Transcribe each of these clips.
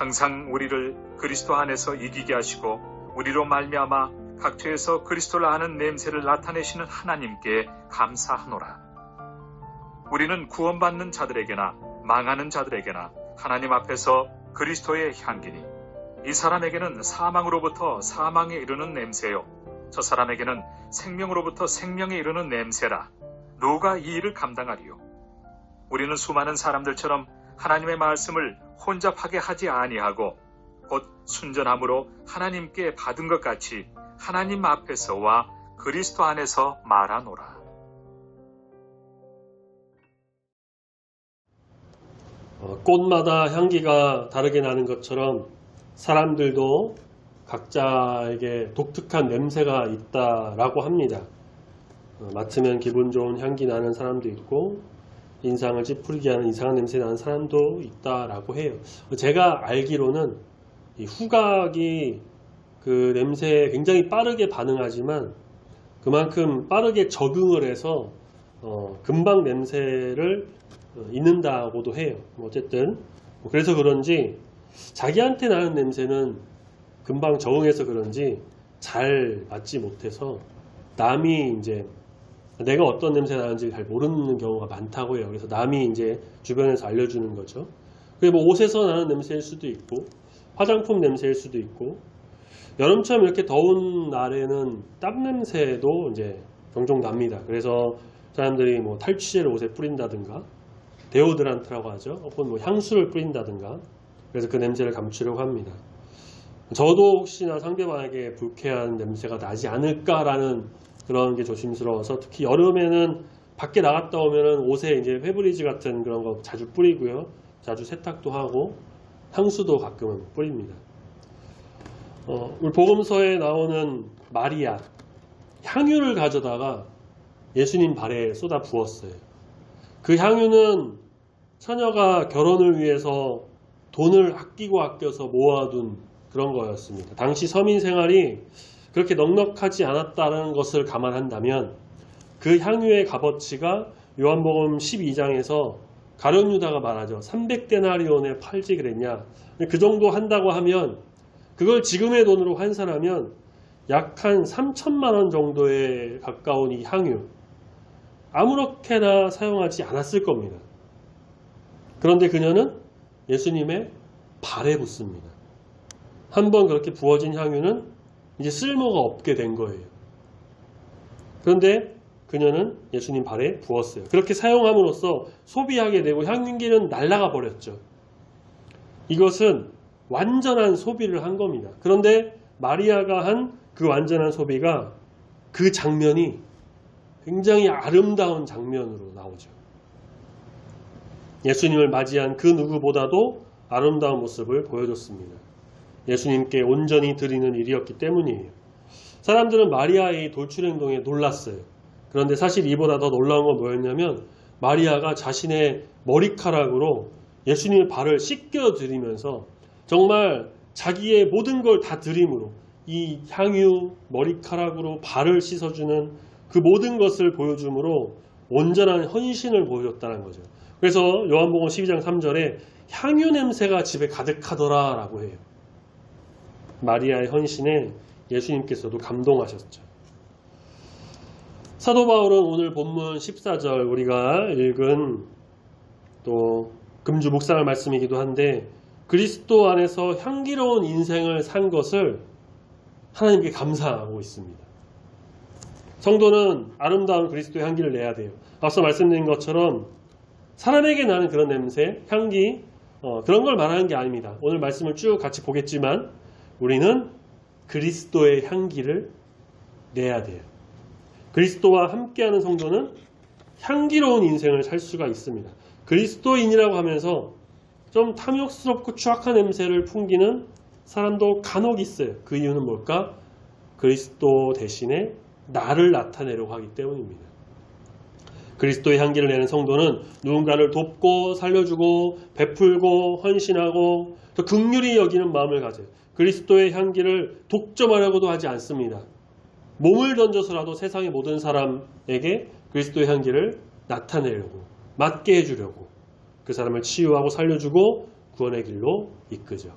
항상 우리를 그리스도 안에서 이기게 하시고 우리로 말미암아 각처에서 그리스도를 아는 냄새를 나타내시는 하나님께 감사하노라. 우리는 구원받는 자들에게나 망하는 자들에게나 하나님 앞에서 그리스도의 향기니 이 사람에게는 사망으로부터 사망에 이르는 냄새요 저 사람에게는 생명으로부터 생명에 이르는 냄새라. 누가 이 일을 감당하리요? 우리는 수많은 사람들처럼 하나님의 말씀을 혼잡하게 하지 아니하고 곧 순전함으로 하나님께 받은 것 같이 하나님 앞에서와 그리스도 안에서 말하노라. 꽃마다 향기가 다르게 나는 것처럼 사람들도 각자에게 독특한 냄새가 있다라고 합니다. 맡으면 기분 좋은 향기 나는 사람도 있고 인상을 찌푸리게 하는 이상한 냄새 나는 사람도 있다라고 해요. 제가 알기로는 이 후각이 그 냄새에 굉장히 빠르게 반응하지만 그만큼 빠르게 적응을 해서 금방 냄새를 잊는다고도 해요. 어쨌든 그래서 그런지 자기한테 나는 냄새는 금방 적응해서 그런지 잘 맡지 못해서 남이 이제 내가 어떤 냄새 나는지 잘 모르는 경우가 많다고 해요. 그래서 남이 이제 주변에서 알려주는 거죠. 그게 뭐 옷에서 나는 냄새일 수도 있고 화장품 냄새일 수도 있고 여름처럼 이렇게 더운 날에는 땀 냄새도 이제 종종 납니다. 그래서 사람들이 뭐 탈취제를 옷에 뿌린다든가 데오드란트라고 하죠. 혹은 뭐 향수를 뿌린다든가 그래서 그 냄새를 감추려고 합니다. 저도 혹시나 상대방에게 불쾌한 냄새가 나지 않을까라는 그런 게 조심스러워서 특히 여름에는 밖에 나갔다 오면은 옷에 이제 페브리즈 같은 그런 거 자주 뿌리고요. 자주 세탁도 하고 향수도 가끔은 뿌립니다. 우리 복음서에 나오는 마리아 향유를 가져다가 예수님 발에 쏟아 부었어요. 그 향유는 처녀가 결혼을 위해서 돈을 아껴서 모아둔 그런 거였습니다. 당시 서민 생활이 그렇게 넉넉하지 않았다는 것을 감안한다면 그 향유의 값어치가 요한복음 12장에서 가룟 유다가 말하죠. 300데나리온에 팔지 그랬냐. 그 정도 한다고 하면 그걸 지금의 돈으로 환산하면 약 한 3천만 원 정도에 가까운 이 향유 아무렇게나 사용하지 않았을 겁니다. 그런데 그녀는 예수님의 발에 붓습니다. 한번 그렇게 부어진 향유는 이제 쓸모가 없게 된 거예요. 그런데 그녀는 예수님 발에 부었어요. 그렇게 사용함으로써 소비하게 되고 향기는 날아가 버렸죠. 이것은 완전한 소비를 한 겁니다. 그런데 마리아가 한 그 완전한 소비가 그 장면이 굉장히 아름다운 장면으로 나오죠. 예수님을 맞이한 그 누구보다도 아름다운 모습을 보여줬습니다. 예수님께 온전히 드리는 일이었기 때문이에요. 사람들은 마리아의 돌출 행동에 놀랐어요. 그런데 사실 이보다 더 놀라운 건 뭐였냐면 마리아가 자신의 머리카락으로 예수님의 발을 씻겨드리면서 정말 자기의 모든 걸 다 드림으로 이 향유 머리카락으로 발을 씻어주는 그 모든 것을 보여줌으로 온전한 헌신을 보여줬다는 거죠. 그래서 요한복음 12장 3절에 향유 냄새가 집에 가득하더라 라고 해요. 마리아의 헌신에 예수님께서도 감동하셨죠. 사도 바울은 오늘 본문 14절 우리가 읽은 또 금주 묵상할 말씀이기도 한데 그리스도 안에서 향기로운 인생을 산 것을 하나님께 감사하고 있습니다. 성도는 아름다운 그리스도의 향기를 내야 돼요. 앞서 말씀드린 것처럼 사람에게 나는 그런 냄새, 향기 그런 걸 말하는 게 아닙니다. 오늘 말씀을 쭉 같이 보겠지만 우리는 그리스도의 향기를 내야 돼요. 그리스도와 함께하는 성도는 향기로운 인생을 살 수가 있습니다. 그리스도인이라고 하면서 좀 탐욕스럽고 추악한 냄새를 풍기는 사람도 간혹 있어요. 그 이유는 뭘까? 그리스도 대신에 나를 나타내려고 하기 때문입니다. 그리스도의 향기를 내는 성도는 누군가를 돕고 살려주고 베풀고 헌신하고 또 긍휼히 여기는 마음을 가져요. 그리스도의 향기를 독점하려고도 하지 않습니다. 몸을 던져서라도 세상의 모든 사람에게 그리스도의 향기를 나타내려고 맡게 해주려고 그 사람을 치유하고 살려주고 구원의 길로 이끄죠.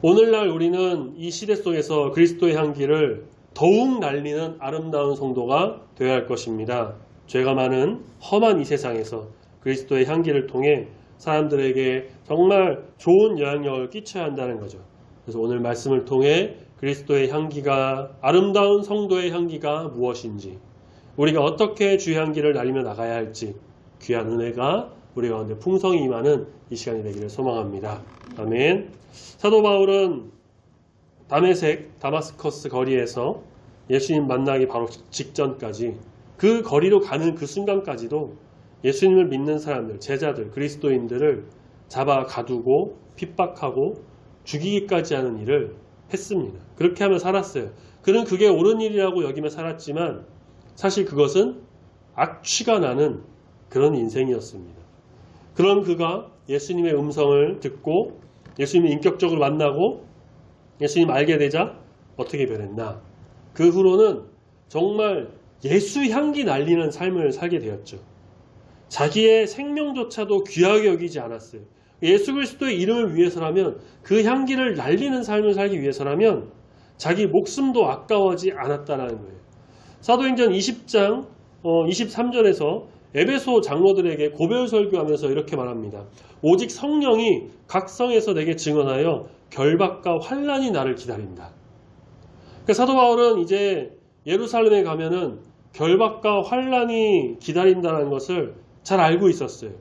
오늘날 우리는 이 시대 속에서 그리스도의 향기를 더욱 날리는 아름다운 성도가 되어야 할 것입니다. 죄가 많은 험한 이 세상에서 그리스도의 향기를 통해 사람들에게 정말 좋은 영향력을 끼쳐야 한다는 거죠. 그래서 오늘 말씀을 통해 그리스도의 향기가, 아름다운 성도의 향기가 무엇인지, 우리가 어떻게 주의 향기를 날리며 나가야 할지 귀한 은혜가 우리 가운데 풍성히 임하는 이 시간이 되기를 소망합니다. 아멘. 사도 바울은 다메섹, 다마스커스 거리에서 예수님 만나기 바로 직전까지, 그 거리로 가는 그 순간까지도 예수님을 믿는 사람들, 제자들, 그리스도인들을 잡아 가두고 핍박하고 죽이기까지 하는 일을 했습니다. 그렇게 하며 살았어요. 그는 그게 옳은 일이라고 여기며 살았지만 사실 그것은 악취가 나는 그런 인생이었습니다. 그런 그가 예수님의 음성을 듣고 예수님을 인격적으로 만나고 예수님 알게 되자 어떻게 변했나? 그 후로는 정말 예수 향기 날리는 삶을 살게 되었죠. 자기의 생명조차도 귀하게 여기지 않았어요. 예수 그리스도의 이름을 위해서라면, 그 향기를 날리는 삶을 살기 위해서라면 자기 목숨도 아까워하지 않았다는 거예요. 사도행전 20장 23절에서 에베소 장로들에게 고별 설교하면서 이렇게 말합니다. 오직 성령이 각 성에서 내게 증언하여 결박과 환난이 나를 기다린다. 그러니까 사도 바울은 이제 예루살렘에 가면은 결박과 환난이 기다린다는 것을 잘 알고 있었어요.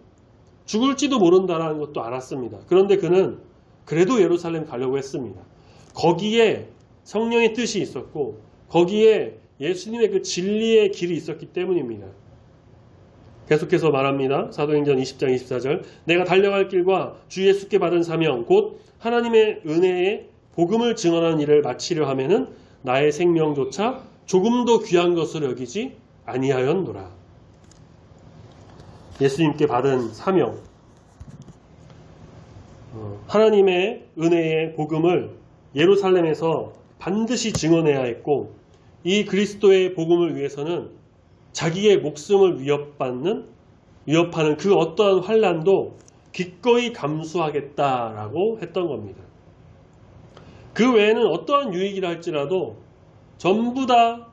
죽을지도 모른다는 것도 알았습니다. 그런데 그는 그래도 예루살렘 가려고 했습니다. 거기에 성령의 뜻이 있었고 거기에 예수님의 그 진리의 길이 있었기 때문입니다. 계속해서 말합니다. 사도행전 20장 24절 내가 달려갈 길과 주 예수께 받은 사명 곧 하나님의 은혜의 복음을 증언하는 일을 마치려 하면은 나의 생명조차 조금도 귀한 것으로 여기지 아니하였노라. 예수님께 받은 사명, 하나님의 은혜의 복음을 예루살렘에서 반드시 증언해야 했고, 이 그리스도의 복음을 위해서는 자기의 목숨을 위협하는 그 어떠한 환난도 기꺼이 감수하겠다라고 했던 겁니다. 그 외에는 어떠한 유익이라 할지라도 전부 다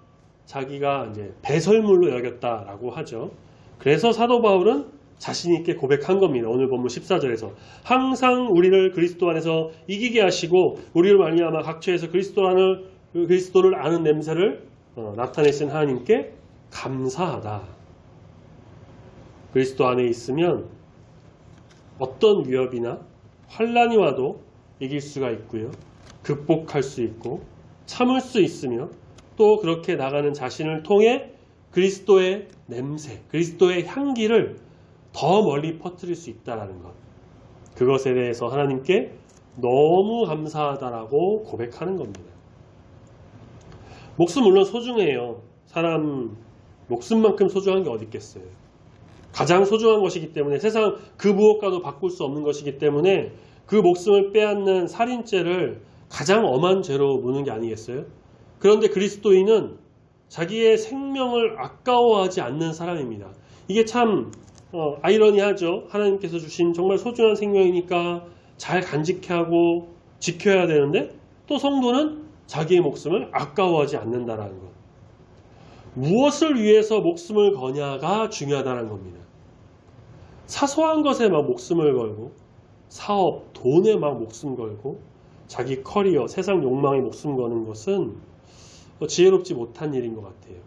자기가 이제 배설물로 여겼다라고 하죠. 그래서 사도 바울은 자신 있게 고백한 겁니다. 오늘 본문 14절에서 항상 우리를 그리스도 안에서 이기게 하시고 우리를 말미암아 각처에서 그리스도를 아는 냄새를 나타내신 하나님께 감사하다. 그리스도 안에 있으면 어떤 위협이나 환난이 와도 이길 수가 있고요. 극복할 수 있고 참을 수 있으며 또 그렇게 나가는 자신을 통해 그리스도의 냄새, 그리스도의 향기를 더 멀리 퍼뜨릴 수 있다는 것. 그것에 대해서 하나님께 너무 감사하다라고 고백하는 겁니다. 목숨 물론 소중해요. 사람 목숨만큼 소중한 게 어디 있겠어요. 가장 소중한 것이기 때문에 세상 그 무엇과도 바꿀 수 없는 것이기 때문에 그 목숨을 빼앗는 살인죄를 가장 엄한 죄로 무는 게 아니겠어요? 그런데 그리스도인은 자기의 생명을 아까워하지 않는 사람입니다. 이게 참 아이러니하죠. 하나님께서 주신 정말 소중한 생명이니까 잘 간직해야 하고 지켜야 되는데 또 성도는 자기의 목숨을 아까워하지 않는다는 것. 무엇을 위해서 목숨을 거냐가 중요하다는 겁니다. 사소한 것에 막 목숨을 걸고 사업, 돈에 막 목숨 걸고 자기 커리어, 세상 욕망에 목숨 거는 것은 지혜롭지 못한 일인 것 같아요.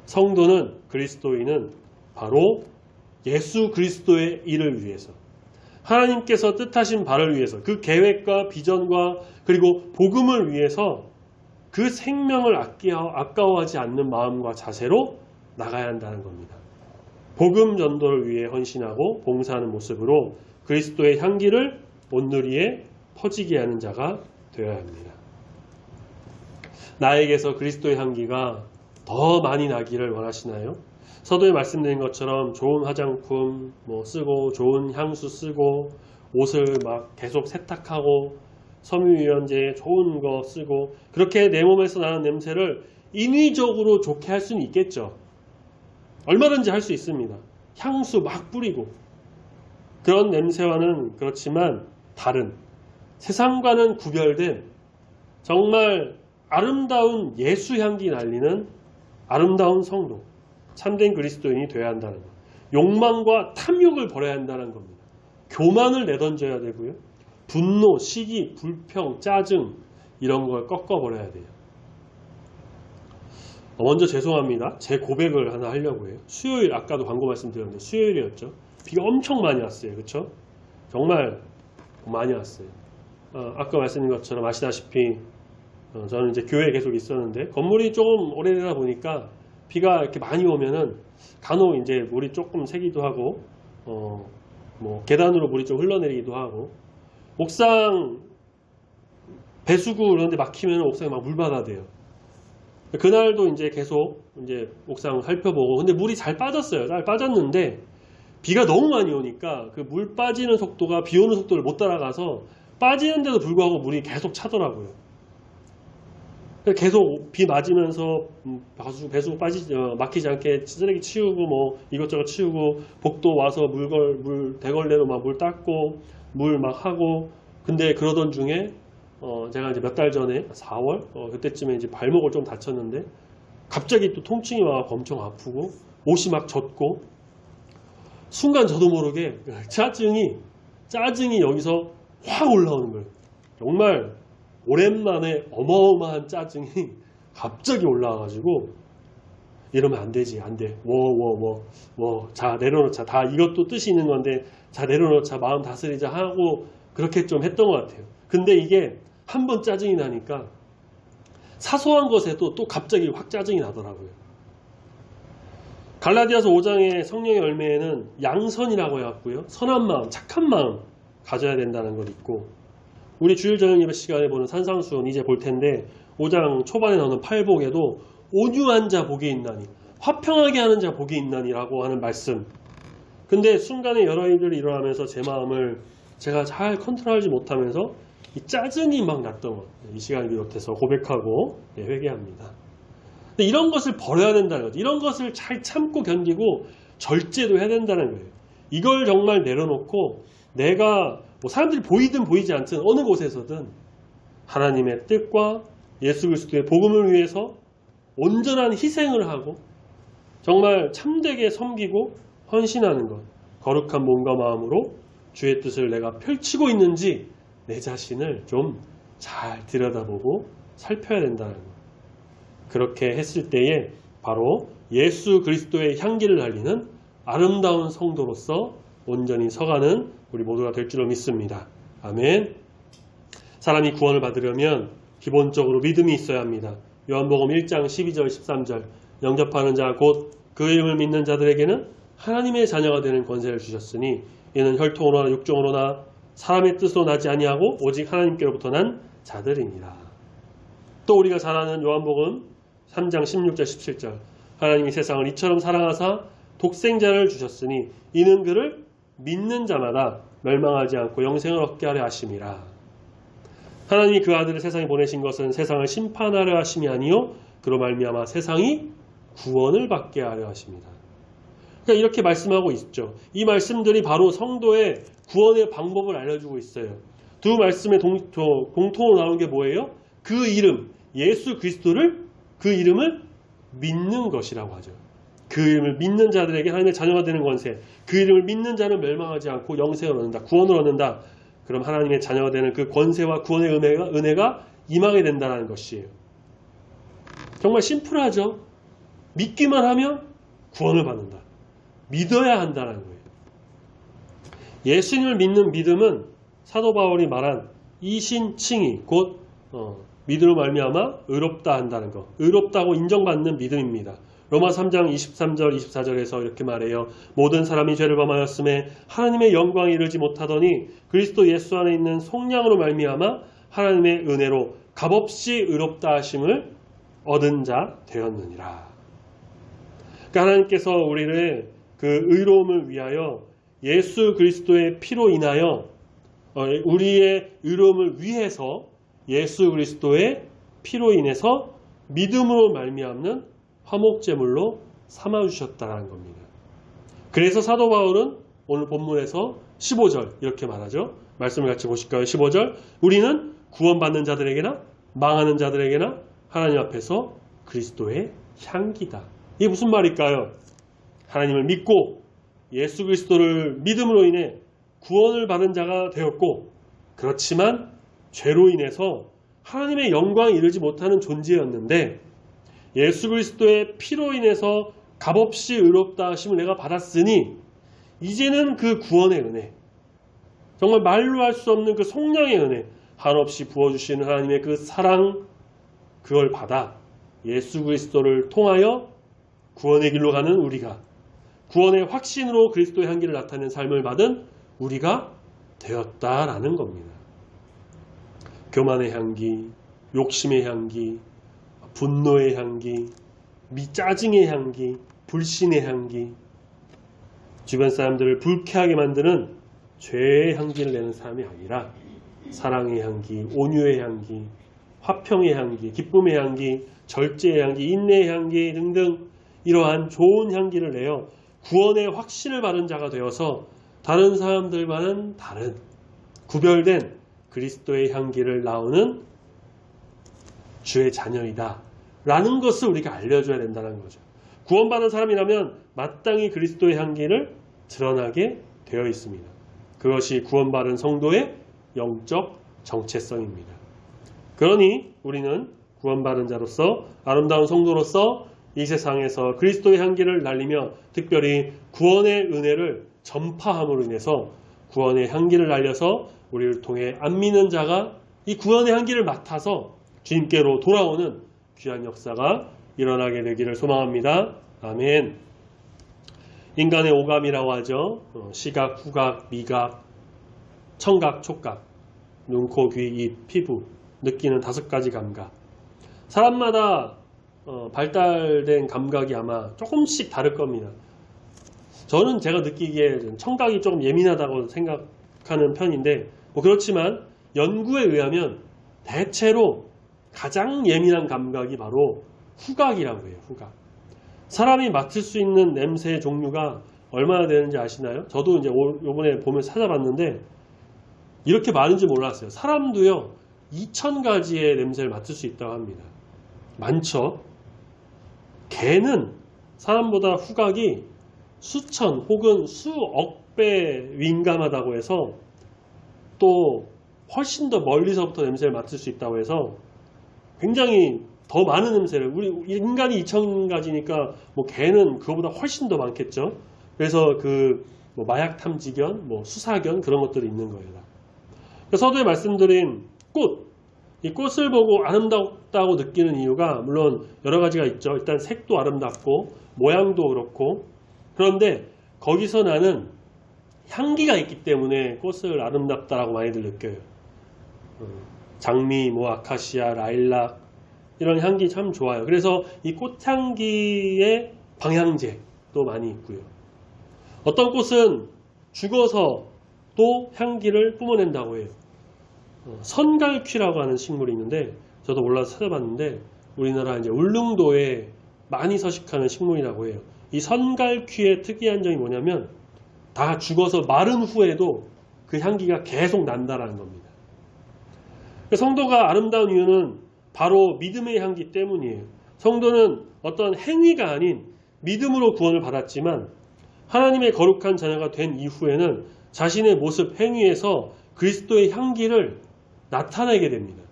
성도는, 그리스도인은 바로 예수 그리스도의 일을 위해서, 하나님께서 뜻하신 바를 위해서, 그 계획과 비전과 그리고 복음을 위해서 그 생명을 아까워하지 않는 마음과 자세로 나가야 한다는 겁니다. 복음 전도를 위해 헌신하고 봉사하는 모습으로 그리스도의 향기를 온누리에 퍼지게 하는 자가 되어야 합니다. 나에게서 그리스도의 향기가 더 많이 나기를 원하시나요? 서두에 말씀드린 것처럼 좋은 화장품 쓰고 좋은 향수 쓰고 옷을 막 계속 세탁하고 섬유유연제 좋은 거 쓰고 그렇게 내 몸에서 나는 냄새를 인위적으로 좋게 할 수는 있겠죠. 얼마든지 할 수 있습니다. 향수 막 뿌리고 그런 냄새와는 그렇지만 다른 세상과는 구별된 정말 아름다운 예수 향기 날리는 아름다운 성도, 참된 그리스도인이 되어야 한다는 것. 욕망과 탐욕을 버려야 한다는 겁니다. 교만을 내던져야 되고요. 분노, 시기, 불평, 짜증 이런 걸 꺾어버려야 돼요. 먼저 죄송합니다. 제 고백을 하나 하려고 해요. 수요일, 아까도 광고 말씀드렸는데 수요일이었죠. 비가 엄청 많이 왔어요. 그렇죠? 정말 많이 왔어요. 아까 말씀드린 것처럼 아시다시피 저는 이제 교회에 계속 있었는데 건물이 조금 오래되다 보니까 비가 이렇게 많이 오면은 간혹 이제 물이 조금 새기도 하고 뭐 계단으로 물이 좀 흘러내리기도 하고 옥상 배수구 그런 데 막히면 옥상에 막 물바다 돼요. 그날도 이제 계속 이제 옥상 살펴보고 근데 물이 잘 빠졌어요. 잘 빠졌는데 비가 너무 많이 오니까 그 물 빠지는 속도가 비 오는 속도를 못 따라가서 빠지는데도 불구하고 물이 계속 차더라고요. 계속 비 맞으면서 배수구 막히지 않게 쓰레기 치우고 뭐 이것저것 치우고 복도 와서 물 대걸레로 막 물 닦고 물 막 하고 근데 그러던 중에 제가 이제 몇 달 전에 4월 그때쯤에 이제 발목을 좀 다쳤는데 갑자기 또 통증이 와서 엄청 아프고 옷이 막 젖고 순간 저도 모르게 짜증이 여기서 확 올라오는 거예요. 정말 오랜만에 어마어마한 짜증이 갑자기 올라와가지고 이러면 안 되지, 안 돼. 자 내려놓자. 다 이것도 뜻이 있는 건데 자 내려놓자. 마음 다스리자 하고 그렇게 좀 했던 것 같아요. 근데 이게 한번 짜증이 나니까 사소한 것에도 또 갑자기 확 짜증이 나더라고요. 갈라디아서 5장의 성령의 열매에는 양선이라고 해갖고요. 선한 마음, 착한 마음 가져야 된다는 걸 있고 우리 주일 저녁 예배 시간에 보는 산상수훈 이제 볼 텐데 5장 초반에 나오는 팔복에도 온유한 자 복이 있나니 화평하게 하는 자 복이 있나니라고 하는 말씀. 근데 순간에 여러 일들이 일어나면서 제 마음을 제가 잘 컨트롤하지 못하면서 이 짜증이 막 났던 것. 이 시간을 비롯해서 고백하고 회개합니다. 근데 이런 것을 버려야 된다는 거죠. 이런 것을 잘 참고 견디고 절제도 해야 된다는 거예요. 이걸 정말 내려놓고 내가 뭐 사람들이 보이든 보이지 않든 어느 곳에서든 하나님의 뜻과 예수 그리스도의 복음을 위해서 온전한 희생을 하고 정말 참되게 섬기고 헌신하는 것. 거룩한 몸과 마음으로 주의 뜻을 내가 펼치고 있는지 내 자신을 좀 잘 들여다보고 살펴야 된다는 것. 그렇게 했을 때에 바로 예수 그리스도의 향기를 날리는 아름다운 성도로서 온전히 서가는 우리 모두가 될 줄로 믿습니다. 아멘. 사람이 구원을 받으려면 기본적으로 믿음이 있어야 합니다. 요한복음 1장 12절 13절 영접하는 자 곧 그 이름을 믿는 자들에게는 하나님의 자녀가 되는 권세를 주셨으니 이는 혈통으로나 육종으로나 사람의 뜻으로 나지 아니하고 오직 하나님께로부터 난 자들이니라. 또 우리가 잘 아는 요한복음 3장 16절 17절 하나님이 세상을 이처럼 사랑하사 독생자를 주셨으니 이는 그를 믿는 자마다 멸망하지 않고 영생을 얻게 하려 하심이라. 하나님이 그 아들을 세상에 보내신 것은 세상을 심판하려 하심이 아니요 그로 말미암아 세상이 구원을 받게 하려 하십니다. 그러니까 이렇게 말씀하고 있죠. 이 말씀들이 바로 성도의 구원의 방법을 알려주고 있어요. 두 말씀의 공통으로 나오는 게 뭐예요? 그 이름, 예수 그리스도를 그 이름을 믿는 것이라고 하죠. 그 이름을 믿는 자들에게 하나님의 자녀가 되는 권세, 그 이름을 믿는 자는 멸망하지 않고 영생을 얻는다, 구원을 얻는다. 그럼 하나님의 자녀가 되는 그 권세와 구원의 은혜가 임하게 된다는 것이에요. 정말 심플하죠. 믿기만 하면 구원을 받는다. 믿어야 한다는 거예요. 예수님을 믿는 믿음은 사도 바울이 말한 이신칭의 곧 믿음으로 말미암아 의롭다 한다는 것. 의롭다고 인정받는 믿음입니다. 로마 3장 23절 24절에서 이렇게 말해요. 모든 사람이 죄를 범하였음에 하나님의 영광에 이르지 못하더니 그리스도 예수 안에 있는 속량으로 말미암아 하나님의 은혜로 값없이 의롭다 하심을 얻은 자 되었느니라. 그러니까 하나님께서 우리를 그 의로움을 위하여 예수 그리스도의 피로 인하여 우리의 의로움을 위해서 예수 그리스도의 피로 인해서 믿음으로 말미암는 화목제물로 삼아주셨다는 겁니다. 그래서 사도 바울은 오늘 본문에서 15절 이렇게 말하죠. 말씀을 같이 보실까요? 15절. 우리는 구원받는 자들에게나 망하는 자들에게나 하나님 앞에서 그리스도의 향기다. 이게 무슨 말일까요? 하나님을 믿고 예수 그리스도를 믿음으로 인해 구원을 받은 자가 되었고, 그렇지만 죄로 인해서 하나님의 영광에 이르지 못하는 존재였는데, 예수 그리스도의 피로 인해서 값없이 의롭다 하심을 내가 받았으니 이제는 그 구원의 은혜, 정말 말로 할 수 없는 그 속량의 은혜, 한없이 부어주시는 하나님의 그 사랑, 그걸 받아 예수 그리스도를 통하여 구원의 길로 가는 우리가, 구원의 확신으로 그리스도의 향기를 나타내는 삶을 받은 우리가 되었다라는 겁니다. 교만의 향기, 욕심의 향기, 분노의 향기, 짜증의 향기, 불신의 향기, 주변 사람들을 불쾌하게 만드는 죄의 향기를 내는 사람이 아니라 사랑의 향기, 온유의 향기, 화평의 향기, 기쁨의 향기, 절제의 향기, 인내의 향기 등등 이러한 좋은 향기를 내어 구원의 확신을 받은 자가 되어서 다른 사람들과는 다른 구별된 그리스도의 향기를 나오는 주의 자녀이다 라는 것을 우리가 알려줘야 된다는 거죠. 구원받은 사람이라면 마땅히 그리스도의 향기를 드러나게 되어 있습니다. 그것이 구원받은 성도의 영적 정체성입니다. 그러니 우리는 구원받은 자로서, 아름다운 성도로서 이 세상에서 그리스도의 향기를 날리며 특별히 구원의 은혜를 전파함으로 인해서 구원의 향기를 날려서 우리를 통해 안 믿는 자가 이 구원의 향기를 맡아서 주님께로 돌아오는 귀한 역사가 일어나게 되기를 소망합니다. 아멘. 인간의 오감이라고 하죠. 시각, 후각, 미각, 청각, 촉각, 눈, 코, 귀, 입, 피부, 느끼는 5가지 감각. 사람마다 발달된 감각이 아마 조금씩 다를 겁니다. 저는 제가 느끼기에 청각이 조금 예민하다고 생각하는 편인데, 그렇지만 연구에 의하면 대체로 가장 예민한 감각이 바로 후각이라고 해요. 후각. 사람이 맡을 수 있는 냄새의 종류가 얼마나 되는지 아시나요? 저도 이제 요번에 보면서 찾아봤는데 이렇게 많은지 몰랐어요. 사람도요 2,000가지의 냄새를 맡을 수 있다고 합니다. 많죠? 개는 사람보다 후각이 수천 혹은 수억 배 민감하다고 해서, 또 훨씬 더 멀리서부터 냄새를 맡을 수 있다고 해서 굉장히 더 많은 냄새를, 우리 인간이 2,000가지니까 개는 그거보다 훨씬 더 많겠죠. 그래서 마약 탐지견, 수사견 그런 것들이 있는 거예요. 서두에 말씀드린 꽃, 이 꽃을 보고 아름답다고 느끼는 이유가 물론 여러 가지가 있죠. 일단 색도 아름답고 모양도 그렇고, 그런데 거기서 나는 향기가 있기 때문에 꽃을 아름답다라고 많이들 느껴요. 장미, 아카시아, 라일락 이런 향기 참 좋아요. 그래서 이 꽃향기의 방향제도 많이 있고요. 어떤 꽃은 죽어서 또 향기를 뿜어낸다고 해요. 선갈퀴라고 하는 식물이 있는데, 저도 몰라서 찾아봤는데 우리나라 이제 울릉도에 많이 서식하는 식물이라고 해요. 이 선갈퀴의 특이한 점이 뭐냐면 다 죽어서 마른 후에도 그 향기가 계속 난다라는 겁니다. 성도가 아름다운 이유는 바로 믿음의 향기 때문이에요. 성도는 어떤 행위가 아닌 믿음으로 구원을 받았지만 하나님의 거룩한 자녀가 된 이후에는 자신의 모습, 행위에서 그리스도의 향기를 나타내게 됩니다.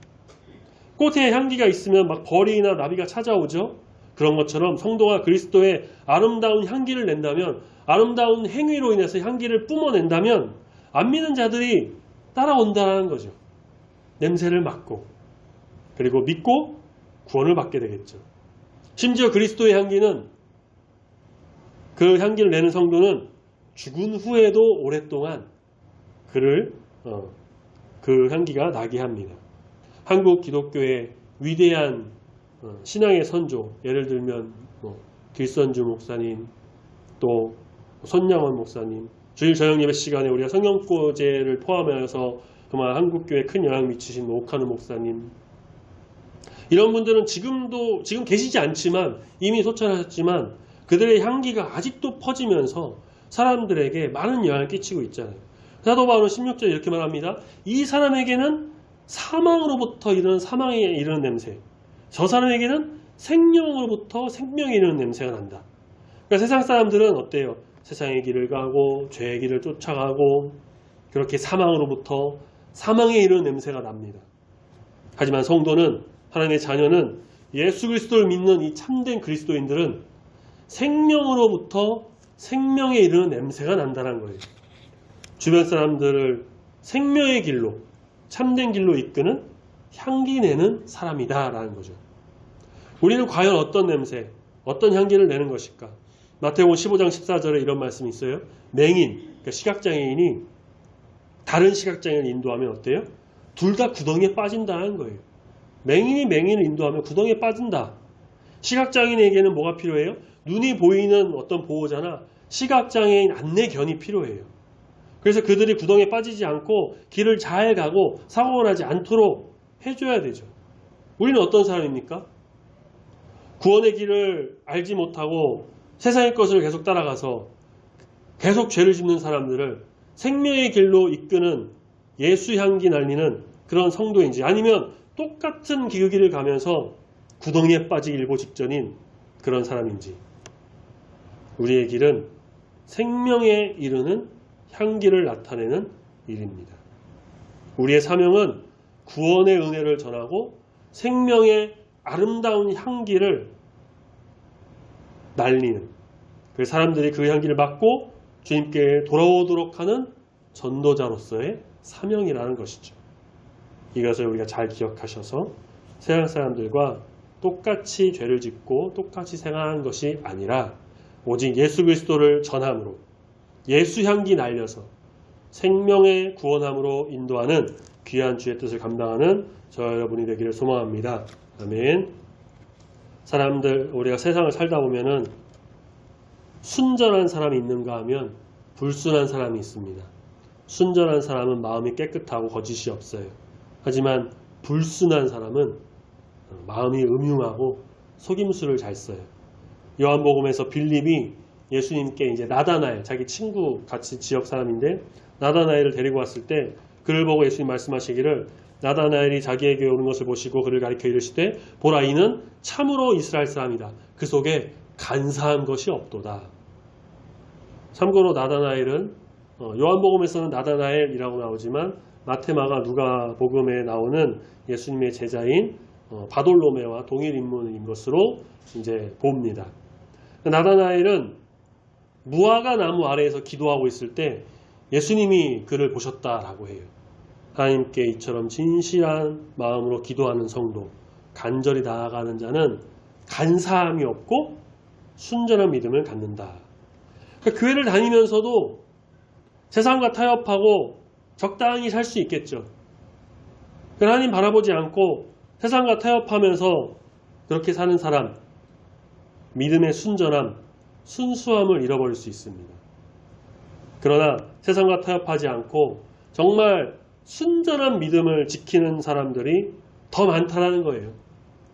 꽃에 향기가 있으면 막 벌이나 나비가 찾아오죠. 그런 것처럼 성도가 그리스도의 아름다운 향기를 낸다면, 아름다운 행위로 인해서 향기를 뿜어낸다면 안 믿는 자들이 따라온다는 거죠. 냄새를 맡고, 그리고 믿고 구원을 받게 되겠죠. 심지어 그리스도의 향기는, 그 향기를 내는 성도는 죽은 후에도 오랫동안 그 향기가 나게 합니다. 한국 기독교의 위대한 신앙의 선조, 예를 들면 길선주 목사님, 또 손양원 목사님, 주일 저녁 예배 시간에 우리가 성경고제를 포함하여서 정말 한국교회에 큰 영향을 미치신 오카노 목사님, 이런 분들은 지금 계시지 않지만, 이미 소천하셨지만 그들의 향기가 아직도 퍼지면서 사람들에게 많은 영향을 끼치고 있잖아요. 사도 바울은 16절에 이렇게 말합니다. 이 사람에게는 사망으로부터 이르는 사망에 이르는 냄새, 저 사람에게는 생명으로부터 생명에 이르는 냄새가 난다. 그러니까 세상 사람들은 어때요? 세상의 길을 가고 죄의 길을 쫓아가고 그렇게 사망으로부터 사망에 이르는 냄새가 납니다. 하지만 성도는, 하나님의 자녀는, 예수 그리스도를 믿는 이 참된 그리스도인들은 생명으로부터 생명에 이르는 냄새가 난다는 거예요. 주변 사람들을 생명의 길로, 참된 길로 이끄는 향기 내는 사람이다라는 거죠. 우리는 과연 어떤 냄새, 어떤 향기를 내는 것일까? 마태복음 15장 14절에 이런 말씀이 있어요. 맹인, 그러니까 시각장애인이 다른 시각장애인을 인도하면 어때요? 둘 다 구덩이에 빠진다는 거예요. 맹인이 맹인을 인도하면 구덩이에 빠진다. 시각장애인에게는 뭐가 필요해요? 눈이 보이는 어떤 보호자나 시각장애인 안내견이 필요해요. 그래서 그들이 구덩이에 빠지지 않고 길을 잘 가고 사고가 나지 않도록 해줘야 되죠. 우리는 어떤 사람입니까? 구원의 길을 알지 못하고 세상의 것을 계속 따라가서 계속 죄를 짓는 사람들을 생명의 길로 이끄는 예수 향기 날리는 그런 성도인지, 아니면 똑같은 그 길을 가면서 구덩이에 빠지기 일보 직전인 그런 사람인지. 우리의 길은 생명에 이르는 향기를 나타내는 일입니다. 우리의 사명은 구원의 은혜를 전하고 생명의 아름다운 향기를 날리는, 그 사람들이 그 향기를 맡고 주님께 돌아오도록 하는 전도자로서의 사명이라는 것이죠. 이것을 우리가 잘 기억하셔서 세상 사람들과 똑같이 죄를 짓고 똑같이 생활하는 것이 아니라 오직 예수 그리스도를 전함으로 예수 향기 날려서 생명의 구원함으로 인도하는 귀한 주의 뜻을 감당하는 저 여러분이 되기를 소망합니다. 아멘. 사람들, 우리가 세상을 살다 보면은 순전한 사람이 있는가 하면 불순한 사람이 있습니다. 순전한 사람은 마음이 깨끗하고 거짓이 없어요. 하지만 불순한 사람은 마음이 음흉하고 속임수를 잘 써요. 요한복음에서 빌립이 예수님께 이제 나다나엘, 자기 친구 같이 지역 사람인데 나다나엘을 데리고 왔을 때 그를 보고 예수님 말씀하시기를, 나다나엘이 자기에게 오는 것을 보시고 그를 가리켜 이르시되 보라, 이는 참으로 이스라엘 사람이다. 그 속에 간사한 것이 없도다. 참고로 나다나엘은 요한복음에서는 나다나엘이라고 나오지만 마태, 마가, 누가 복음에 나오는 예수님의 제자인 바돌로메와 동일 인물인 것으로 이제 봅니다. 나다나엘은 무화과 나무 아래에서 기도하고 있을 때 예수님이 그를 보셨다라고 해요. 하나님께 이처럼 진실한 마음으로 기도하는 성도, 간절히 나아가는 자는 간사함이 없고 순전한 믿음을 갖는다. 그러니까 교회를 다니면서도 세상과 타협하고 적당히 살 수 있겠죠. 하나님 바라보지 않고 세상과 타협하면서 그렇게 사는 사람, 믿음의 순전함, 순수함을 잃어버릴 수 있습니다. 그러나 세상과 타협하지 않고 정말 순전한 믿음을 지키는 사람들이 더 많다는 거예요.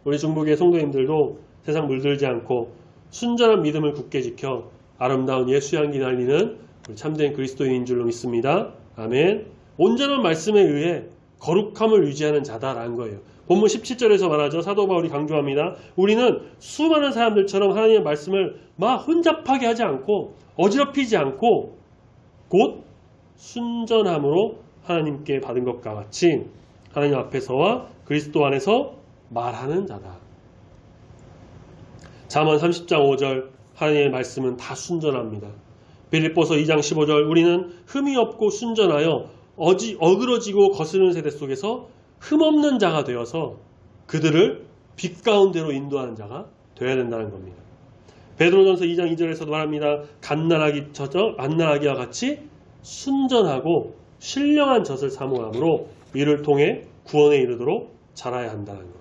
우리 중국의 성도님들도 세상 물들지 않고 순전한 믿음을 굳게 지켜 아름다운 예수 향기 날리는 참된 그리스도인인 줄로 믿습니다. 아멘. 온전한 말씀에 의해 거룩함을 유지하는 자다라는 거예요. 본문 17절에서 말하죠. 사도 바울이 강조합니다. 우리는 수많은 사람들처럼 하나님의 말씀을 막 혼잡하게 하지 않고 어지럽히지 않고 곧 순전함으로 하나님께 받은 것과 같이 하나님 앞에서와 그리스도 안에서 말하는 자다. 잠언 30장 5절, 하나님의 말씀은 다 순전합니다. 빌립보서 2장 15절, 우리는 흠이 없고 순전하여 어그러지고 거스르는 세대 속에서 흠없는 자가 되어서 그들을 빛 가운데로 인도하는 자가 되어야 된다는 겁니다. 베드로전서 2장 2절에서도 말합니다. 갓난아기와 같이 순전하고 신령한 젖을 사모함으로 이를 통해 구원에 이르도록 자라야 한다는 것.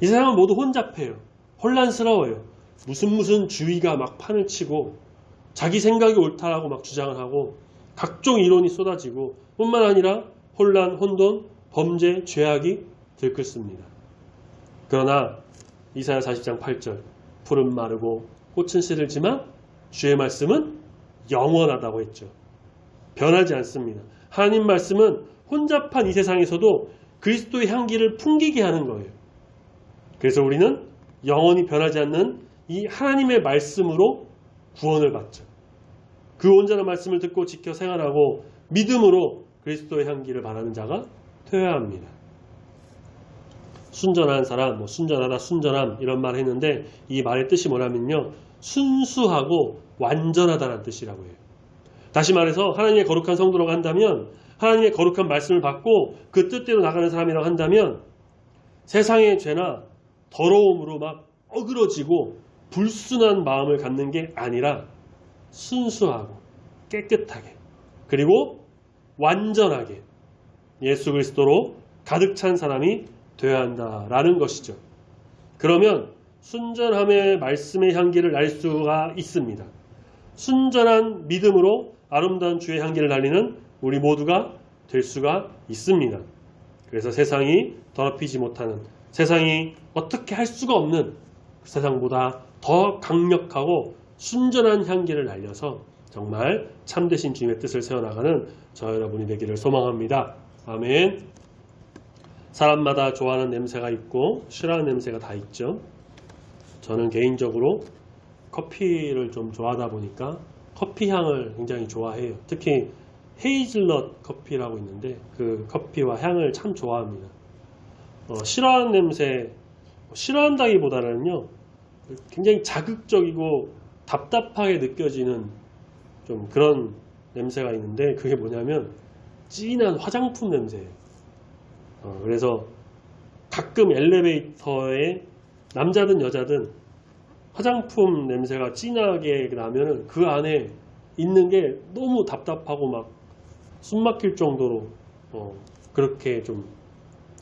이 세상은 모두 혼잡해요. 혼란스러워요. 무슨 주의가 막 판을 치고 자기 생각이 옳다라고 막 주장을 하고 각종 이론이 쏟아지고 뿐만 아니라 혼란, 혼돈, 범죄, 죄악이 들끓습니다. 그러나 이사야 40장 8절, 풀은 마르고 꽃은 시들지만 주의 말씀은 영원하다고 했죠. 변하지 않습니다. 하나님 말씀은 혼잡한 이 세상에서도 그리스도의 향기를 풍기게 하는 거예요. 그래서 우리는 영원히 변하지 않는 이 하나님의 말씀으로 구원을 받죠. 그 온전한 말씀을 듣고 지켜 생활하고 믿음으로 그리스도의 향기를 바라는 자가 되어야 합니다. 순전한 사람, 순전하다, 순전함 이런 말을 했는데 이 말의 뜻이 뭐냐면요. 순수하고 완전하다는 뜻이라고 해요. 다시 말해서 하나님의 거룩한 성도라고 한다면 하나님의 거룩한 말씀을 받고 그 뜻대로 나가는 사람이라고 한다면 세상의 죄나 더러움으로 막 어그러지고 불순한 마음을 갖는 게 아니라 순수하고 깨끗하게 그리고 완전하게 예수 그리스도로 가득 찬 사람이 되어야 한다라는 것이죠. 그러면 순전함의 말씀의 향기를 날 수가 있습니다. 순전한 믿음으로 아름다운 주의 향기를 날리는 우리 모두가 될 수가 있습니다. 그래서 세상이 더럽히지 못하는 세상이 어떻게 할 수가 없는 세상보다 더 강력하고 순전한 향기를 날려서 정말 참되신 주님의 뜻을 세워나가는 저 여러분이 되기를 소망합니다. 아멘. 사람마다 좋아하는 냄새가 있고 싫어하는 냄새가 다 있죠. 저는 개인적으로 커피를 좀 좋아하다 보니까 커피 향을 굉장히 좋아해요. 특히 헤이즐넛 커피라고 있는데 그 커피와 향을 참 좋아합니다. 싫어하는 냄새, 싫어한다기보다는요 굉장히 자극적이고 답답하게 느껴지는 좀 그런 냄새가 있는데 그게 뭐냐면 진한 화장품 냄새예요. 그래서 가끔 엘리베이터에 남자든 여자든 화장품 냄새가 진하게 나면은 그 안에 있는 게 너무 답답하고 막 숨 막힐 정도로 그렇게 좀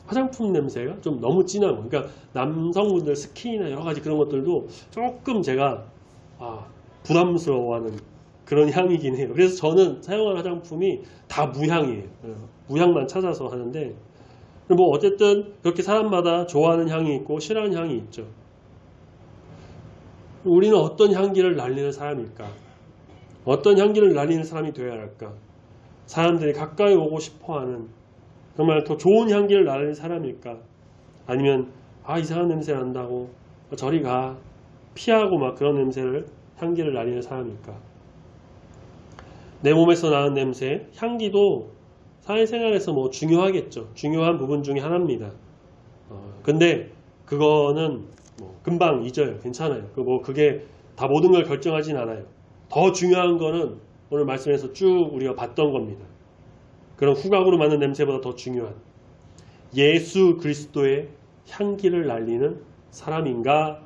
화장품 냄새가 좀 너무 진한 거. 그러니까 남성분들 스킨이나 여러 가지 그런 것들도 조금 제가 부담스러워하는 그런 향이긴 해요. 그래서 저는 사용하는 화장품이 다 무향이에요. 무향만 찾아서 하는데 뭐 어쨌든 그렇게 사람마다 좋아하는 향이 있고 싫어하는 향이 있죠. 우리는 어떤 향기를 날리는 사람일까? 어떤 향기를 날리는 사람이 되어야 할까? 사람들이 가까이 오고 싶어하는 정말 더 좋은 향기를 날리는 사람일까? 아니면 이상한 냄새 난다고 저리 가 피하고 막 그런 향기를 날리는 사람일까? 내 몸에서 나는 냄새, 향기도 사회생활에서 뭐 중요하겠죠. 중요한 부분 중에 하나입니다. 근데 그거는 뭐 금방 잊어요. 괜찮아요. 그게 다 모든 걸 결정하진 않아요. 더 중요한 거는 오늘 말씀에서 쭉 우리가 봤던 겁니다. 그런 후각으로 맡는 냄새보다 더 중요한 예수 그리스도의 향기를 날리는 사람인가?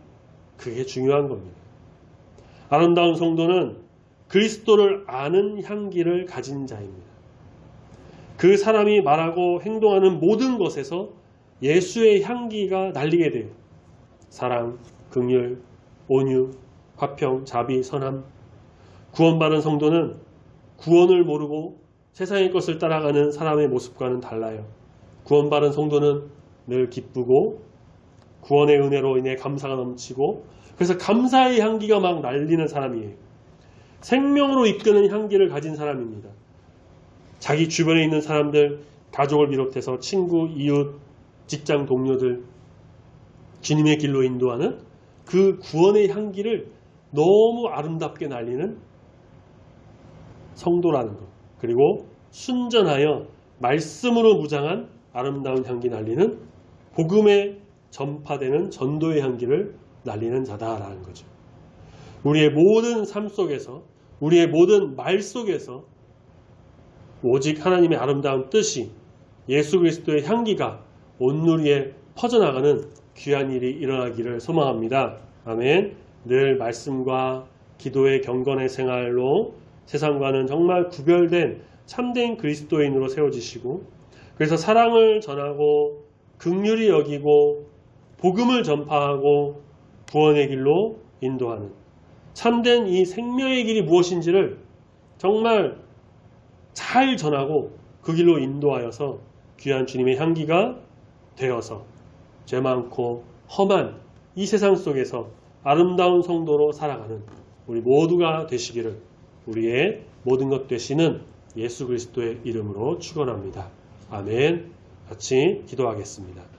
그게 중요한 겁니다. 아름다운 성도는 그리스도를 아는 향기를 가진 자입니다. 그 사람이 말하고 행동하는 모든 것에서 예수의 향기가 날리게 돼요. 사랑, 긍휼, 온유, 화평, 자비, 선함. 구원받은 성도는 구원을 모르고 세상의 것을 따라가는 사람의 모습과는 달라요. 구원받은 성도는 늘 기쁘고 구원의 은혜로 인해 감사가 넘치고 그래서 감사의 향기가 막 날리는 사람이에요. 생명으로 이끄는 향기를 가진 사람입니다. 자기 주변에 있는 사람들, 가족을 비롯해서 친구, 이웃, 직장 동료들 주님의 길로 인도하는 그 구원의 향기를 너무 아름답게 날리는 성도라는 것. 그리고 순전하여 말씀으로 무장한 아름다운 향기 날리는 복음에 전파되는 전도의 향기를 날리는 자다라는 거죠. 우리의 모든 삶 속에서 우리의 모든 말 속에서 오직 하나님의 아름다운 뜻이 예수 그리스도의 향기가 온누리에 퍼져나가는 귀한 일이 일어나기를 소망합니다. 아멘. 늘 말씀과 기도의 경건의 생활로 세상과는 정말 구별된 참된 그리스도인으로 세워지시고 그래서 사랑을 전하고 긍휼히 여기고 복음을 전파하고 구원의 길로 인도하는 참된 이 생명의 길이 무엇인지를 정말 잘 전하고 그 길로 인도하여서 귀한 주님의 향기가 되어서 죄 많고 험한 이 세상 속에서 아름다운 성도로 살아가는 우리 모두가 되시기를 우리의 모든 것 되시는 예수 그리스도의 이름으로 축원합니다. 아멘. 같이 기도하겠습니다.